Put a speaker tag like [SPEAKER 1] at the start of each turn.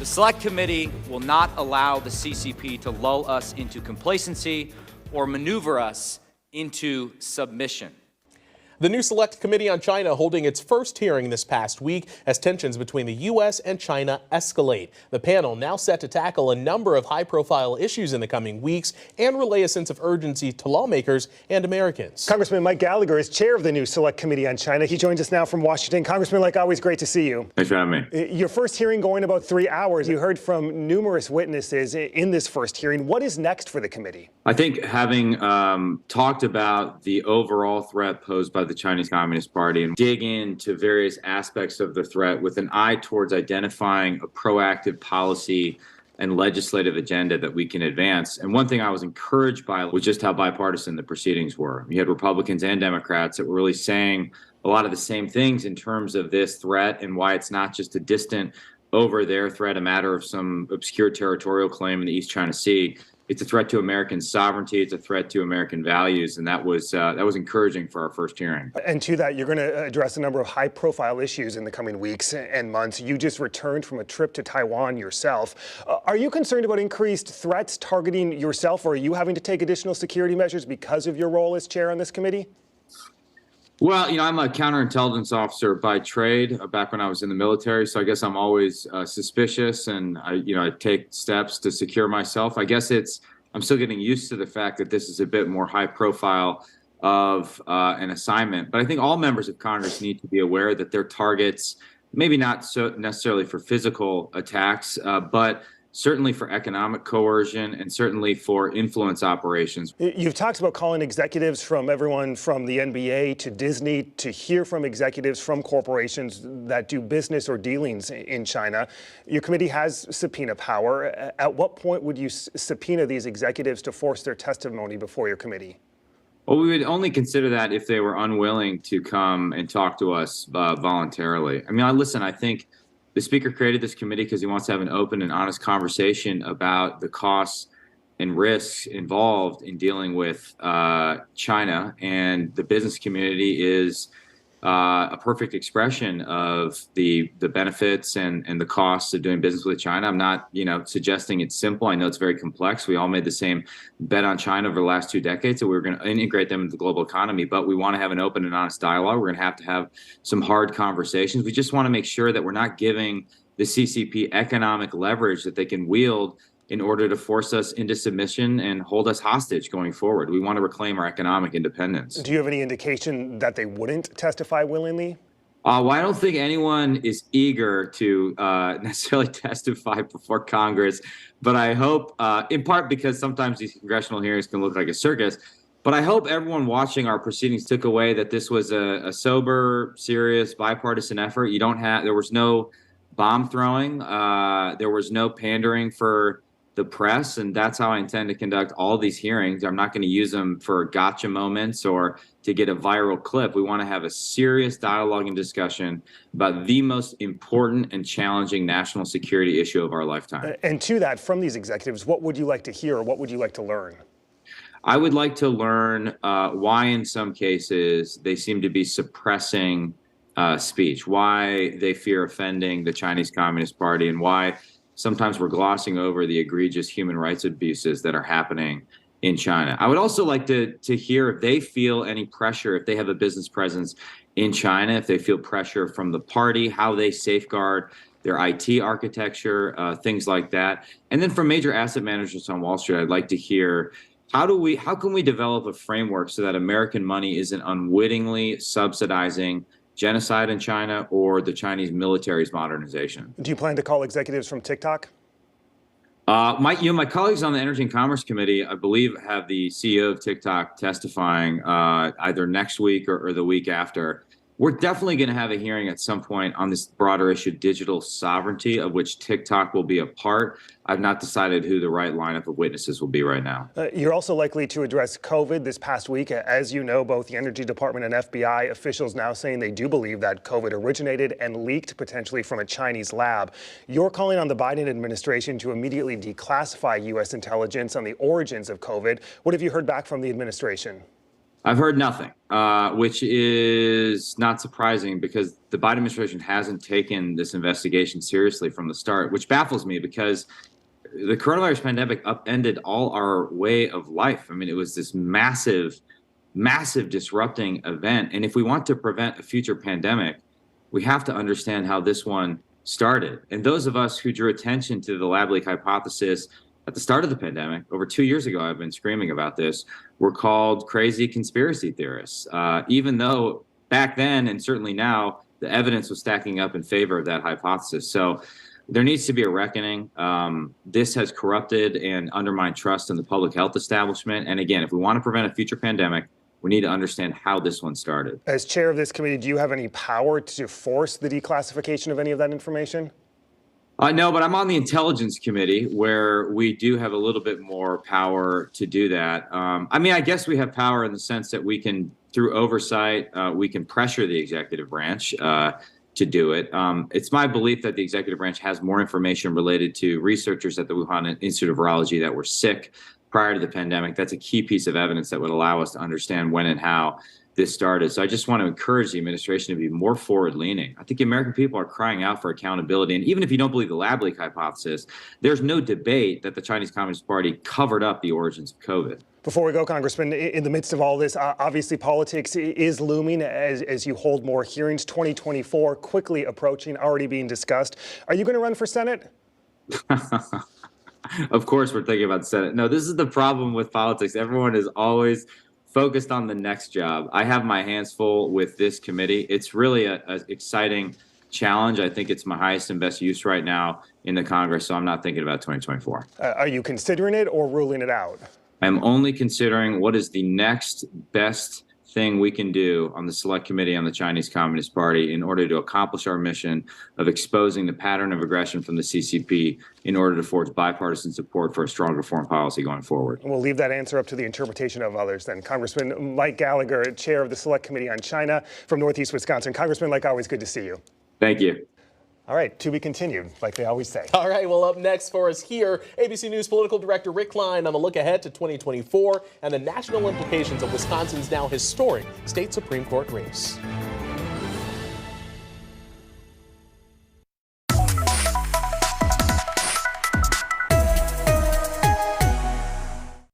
[SPEAKER 1] The Select Committee will not allow the CCP to lull us into complacency or maneuver us into submission.
[SPEAKER 2] The new Select Committee on China holding its first hearing this past week as tensions between the U.S. and China escalate. The panel now set to tackle a number of high-profile issues in the coming weeks and relay a sense of urgency to lawmakers and Americans.
[SPEAKER 3] Congressman Mike Gallagher is chair of the new Select Committee on China. He joins us now from Washington. Congressman, like always, great to see you.
[SPEAKER 4] Thanks for having me.
[SPEAKER 3] Your first hearing going about 3 hours. You heard from numerous witnesses in this first hearing. What is next for the committee?
[SPEAKER 4] I think having talked about the overall threat posed by the Chinese Communist Party and dig into various aspects of the threat with an eye towards identifying a proactive policy and legislative agenda that we can advance. And one thing I was encouraged by was just how bipartisan the proceedings were. You had Republicans and Democrats that were really saying a lot of the same things in terms of this threat and why it's not just a distant over there threat, a matter of some obscure territorial claim in the East China Sea. It's a threat to American sovereignty. It's a threat to American values, and that was encouraging for our first hearing.
[SPEAKER 3] And to that, you're going to address a number of high-profile issues in the coming weeks and months. You just returned from a trip to Taiwan yourself. Are you concerned about increased threats targeting yourself, or are you having to take additional security measures because of your role as chair on this committee?
[SPEAKER 4] Well, I'm a counterintelligence officer by trade back when I was in the military. So I guess I'm always suspicious and I take steps to secure myself. I guess I'm still getting used to the fact that this is a bit more high profile of an assignment. But I think all members of Congress need to be aware that their targets, maybe not so necessarily for physical attacks, but certainly for economic coercion and certainly for influence operations.
[SPEAKER 3] You've talked about calling executives from everyone from the NBA to Disney to hear from executives from corporations that do business or dealings in China. Your committee has subpoena power. At what point would you subpoena these executives to force their testimony before your committee?
[SPEAKER 4] Well, we would only consider that if they were unwilling to come and talk to us voluntarily. I think the Speaker created this committee because he wants to have an open and honest conversation about the costs and risks involved in dealing with China. And the business community is a perfect expression of the benefits and the costs of doing business with China. I'm not, suggesting it's simple. I know it's very complex. We all made the same bet on China over the last 2 decades that we were going to integrate them into the global economy, but we want to have an open and honest dialogue. We're going to have some hard conversations. We just want to make sure that we're not giving the CCP economic leverage that they can wield in order to force us into submission and hold us hostage going forward. We want to reclaim our economic independence.
[SPEAKER 3] Do you have any indication that they wouldn't testify willingly?
[SPEAKER 4] Well, I don't think anyone is eager to necessarily testify before Congress, but I hope, in part because sometimes these congressional hearings can look like a circus, but I hope everyone watching our proceedings took away that this was a sober, serious, bipartisan effort. There was no bomb throwing. There was no pandering for the press, and that's how I intend to conduct all these hearings. I'm not going to use them for gotcha moments or to get a viral clip. We want to have a serious dialogue and discussion about the most important and challenging national security issue of our lifetime.
[SPEAKER 3] And to that, from these executives, what would you like to hear or what would you like to learn?
[SPEAKER 4] I would like to learn why in some cases they seem to be suppressing speech, why they fear offending the Chinese Communist Party, and why sometimes we're glossing over the egregious human rights abuses that are happening in China. I would also like to hear if they feel any pressure, if they have a business presence in China, if they feel pressure from the party, how they safeguard their IT architecture, things like that. And then from major asset managers on Wall Street, I'd like to hear how can we develop a framework so that American money isn't unwittingly subsidizing genocide in China or the Chinese military's modernization.
[SPEAKER 3] Do you plan to call executives from TikTok?
[SPEAKER 4] My colleagues on the Energy and Commerce Committee, I believe, have the CEO of TikTok testifying either next week or the week after. We're definitely going to have a hearing at some point on this broader issue, digital sovereignty, of which TikTok will be a part. I've not decided who the right lineup of witnesses will be right now.
[SPEAKER 3] You're also likely to address COVID this past week. As you know, both the Energy Department and FBI officials now saying they do believe that COVID originated and leaked potentially from a Chinese lab. You're calling on the Biden administration to immediately declassify U.S. intelligence on the origins of COVID. What have you heard back from the administration?
[SPEAKER 4] I've heard nothing, which is not surprising because the Biden administration hasn't taken this investigation seriously from the start, which baffles me because the coronavirus pandemic upended all our way of life. I mean, it was this massive disrupting event. And if we want to prevent a future pandemic, we have to understand how this one started. And those of us who drew attention to the lab leak hypothesis at the start of the pandemic, over 2 years ago, I've been screaming about this, were called crazy conspiracy theorists, even though back then and certainly now, the evidence was stacking up in favor of that hypothesis. So there needs to be a reckoning. This has corrupted and undermined trust in the public health establishment. And again, if we want to prevent a future pandemic, we need to understand how this one started.
[SPEAKER 3] As chair of this committee, do you have any power to force the declassification of any of that information?
[SPEAKER 4] No, but I'm on the Intelligence Committee where we do have a little bit more power to do that. I mean, I guess we have power in the sense that we can, through oversight, we can pressure the executive branch to do it. It's my belief that the executive branch has more information related to researchers at the Wuhan Institute of Virology that were sick prior to the pandemic. That's a key piece of evidence that would allow us to understand when and how this started. So I just want to encourage the administration to be more forward-leaning. I think the American people are crying out for accountability. And even if you don't believe the lab leak hypothesis, there's no debate that the Chinese Communist Party covered up the origins of COVID.
[SPEAKER 3] Before we go, Congressman, in the midst of all this, obviously politics is looming as you hold more hearings. 2024 quickly approaching, already being discussed. Are you going to run for Senate?
[SPEAKER 4] Of course, we're thinking about the Senate. No, this is the problem with politics. Everyone is always focused on the next job. I have my hands full with this committee. It's really an exciting challenge. I think it's my highest and best use right now in the Congress, so I'm not thinking about 2024.
[SPEAKER 3] Are you considering it or ruling it out?
[SPEAKER 4] I'm only considering what is the next best thing we can do on the Select Committee on the Chinese Communist Party in order to accomplish our mission of exposing the pattern of aggression from the CCP in order to forge bipartisan support for a stronger foreign policy going forward.
[SPEAKER 3] We'll leave that answer up to the interpretation of others then. Congressman Mike Gallagher, chair of the Select Committee on China from Northeast Wisconsin. Congressman, like always, good to see you.
[SPEAKER 4] Thank you.
[SPEAKER 3] All right, to be continued, like they always say.
[SPEAKER 2] All right, well, up next for us here, ABC News political director Rick Klein on the look ahead to 2024 and the national implications of Wisconsin's now historic state Supreme Court race.